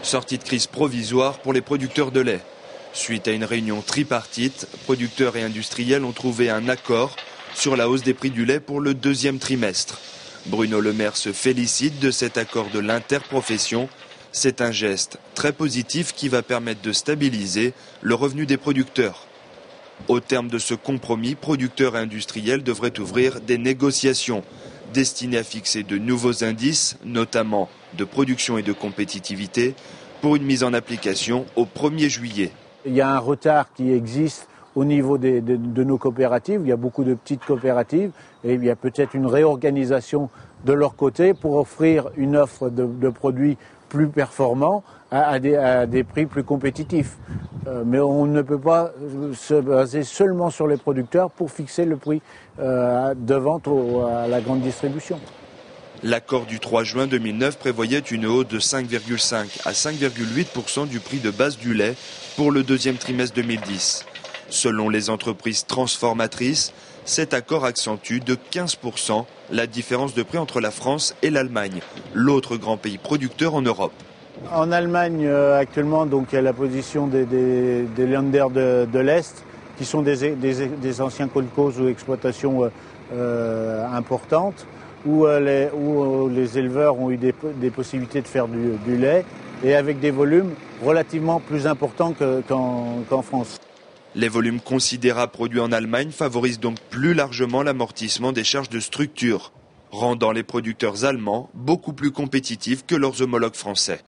Sortie de crise provisoire pour les producteurs de lait. Suite à une réunion tripartite, producteurs et industriels ont trouvé un accord sur la hausse des prix du lait pour le deuxième trimestre. Bruno Le Maire se félicite de cet accord de l'interprofession. C'est un geste très positif qui va permettre de stabiliser le revenu des producteurs. Au terme de ce compromis, producteurs et industriels devraient ouvrir des négociations destinées à fixer de nouveaux indices, notamment de production et de compétitivité, pour une mise en application au 1er juillet. Il y a un retard qui existe au niveau de nos coopératives. Il y a beaucoup de petites coopératives et il y a peut-être une réorganisation de leur côté pour offrir une offre de produits plus performants à des prix plus compétitifs. Mais on ne peut pas se baser seulement sur les producteurs pour fixer le prix de vente à la grande distribution. L'accord du 3 juin 2009 prévoyait une hausse de 5,5 à 5,8% du prix de base du lait pour le deuxième trimestre 2010. Selon les entreprises transformatrices, cet accord accentue de 15% la différence de prix entre la France et l'Allemagne, l'autre grand pays producteur en Europe. En Allemagne, actuellement, donc, il y a la position des Länder de l'Est, qui sont des anciens kolkhozes ou exploitations importantes, où les éleveurs ont eu des possibilités de faire du lait, et avec des volumes relativement plus importants qu'en France. Les volumes considérables produits en Allemagne favorisent donc plus largement l'amortissement des charges de structure, rendant les producteurs allemands beaucoup plus compétitifs que leurs homologues français.